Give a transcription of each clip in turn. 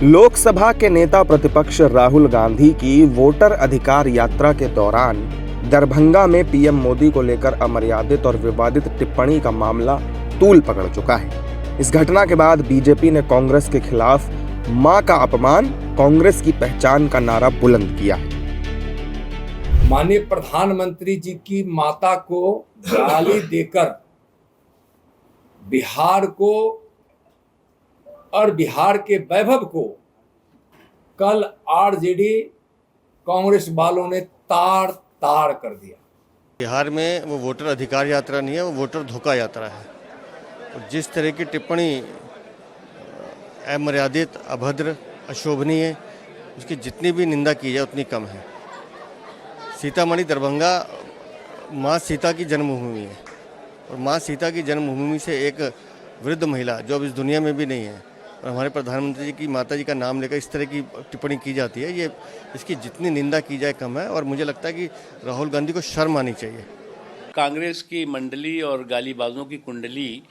लोकसभा के नेता प्रतिपक्ष राहुल गांधी की वोटर अधिकार यात्रा के दौरान दरभंगा में पीएम मोदी को लेकर अमर्यादित और विवादित टिप्पणी का मामला तूल पकड़ चुका है। इस घटना के बाद बीजेपी ने कांग्रेस के खिलाफ मां का अपमान, कांग्रेस की पहचान का नारा बुलंद किया है। माननीय प्रधानमंत्री जी की माता को गाली देकर बिहार को और बिहार के वैभव को कल आरजेडी कांग्रेस वालों ने तार तार कर दिया। बिहार में वो वोटर अधिकार यात्रा नहीं है, वो वोटर धोखा यात्रा है। और जिस तरह की टिप्पणी अमर्यादित, अभद्र, अशोभनीय, उसकी जितनी भी निंदा की जाए उतनी कम है। सीतामढ़ी दरभंगा माँ सीता की जन्मभूमि है और माँ सीता की जन्मभूमि से एक वृद्ध महिला जो अब इस दुनिया में भी नहीं है और हमारे प्रधानमंत्री जी की माता जी का नाम लेकर इस तरह की टिप्पणी की जाती है, ये इसकी जितनी निंदा की जाए कम है। और मुझे लगता है कि राहुल गांधी को शर्म आनी चाहिए। कांग्रेस की मंडली और गालीबाजों की कुंडली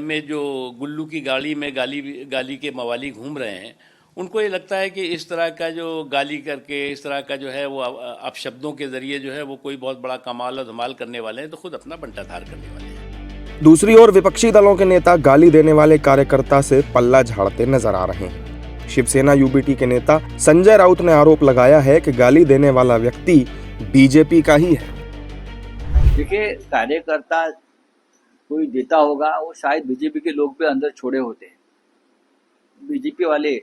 में जो गुल्लू की गाड़ी में गाली के मवाली घूम रहे हैं, उनको ये लगता है कि इस तरह का जो गाली करके इस तरह का जो है वो अपशब्दों के जरिए जो है वो कोई बहुत बड़ा कमाल और धमाल करने वाले हैं, तो खुद अपना बंटाधार करने वाले हैं। दूसरी ओर विपक्षी दलों के नेता गाली देने वाले कार्यकर्ता से पल्ला झाड़ते नजर आ रहे हैं। शिवसेना यूबीटी के नेता संजय राउत ने आरोप लगाया है कि गाली देने वाला व्यक्ति बीजेपी का ही है। देखिए, कार्यकर्ता कोई देता होगा, वो शायद बीजेपी के लोग भी अंदर छोड़े होते हैं। बीजेपी वाले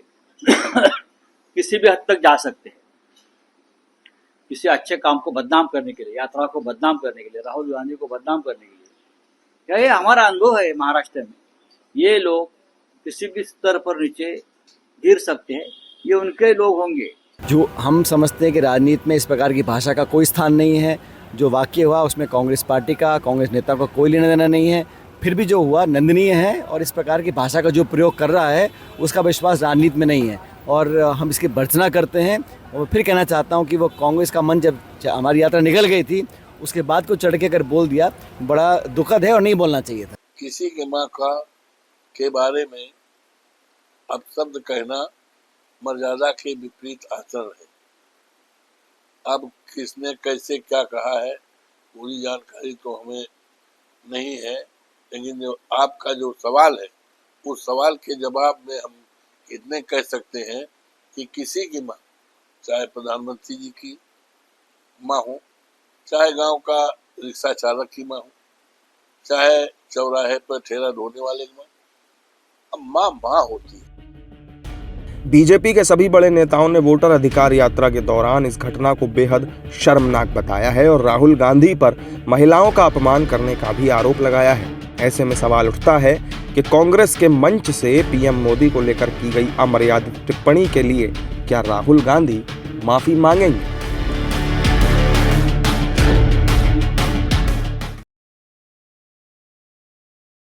किसी भी हद तक जा सकते हैं, किसी अच्छे काम को बदनाम करने के लिए, यात्रा को बदनाम करने के लिए, राहुल गांधी को बदनाम करने के लिए। क्या ये हमारा अनुभव है महाराष्ट्र में, ये लोग किसी भी स्तर पर नीचे गिर सकते हैं, ये उनके लोग होंगे। जो हम समझते हैं कि राजनीति में इस प्रकार की भाषा का कोई स्थान नहीं है। जो वाक्य हुआ उसमें कांग्रेस पार्टी का, कांग्रेस नेता का कोई लेना देना नहीं है। फिर भी जो हुआ निंदनीय है और इस प्रकार की भाषा का जो प्रयोग कर रहा है उसका विश्वास राजनीति में नहीं है और हम इसकी भर्त्सना करते हैं। और फिर कहना चाहता हूं कि वो कांग्रेस का मन जब हमारी यात्रा निकल गई थी उसके बाद को चढ़ के अगर बोल दिया, बड़ा दुखद है और नहीं बोलना चाहिए था। किसी के माँ का के बारे में अपशब्द कहना मर्यादा के विपरीत आचरण है। अब किसने कैसे क्या कहा है पूरी जानकारी तो हमें नहीं है, लेकिन जो आपका जो सवाल है उस सवाल के जवाब में हम इतने कह सकते हैं कि किसी की माँ, चाहे प्रधानमंत्री जी की माँ हो, चाहे गांव का रिक्शा चालक की माँ हो, चाहे चौराहे पर ठेला ढोने वाले की माँ, अब माँ माँ होती है। बीजेपी के सभी बड़े नेताओं ने वोटर अधिकार यात्रा के दौरान इस घटना को बेहद शर्मनाक बताया है और राहुल गांधी पर महिलाओं का अपमान करने का भी आरोप लगाया है। ऐसे में सवाल उठता है कि कांग्रेस के मंच से पीएम मोदी को लेकर की गई अमर्यादित टिप्पणी के लिए क्या राहुल गांधी माफी मांगेंगे?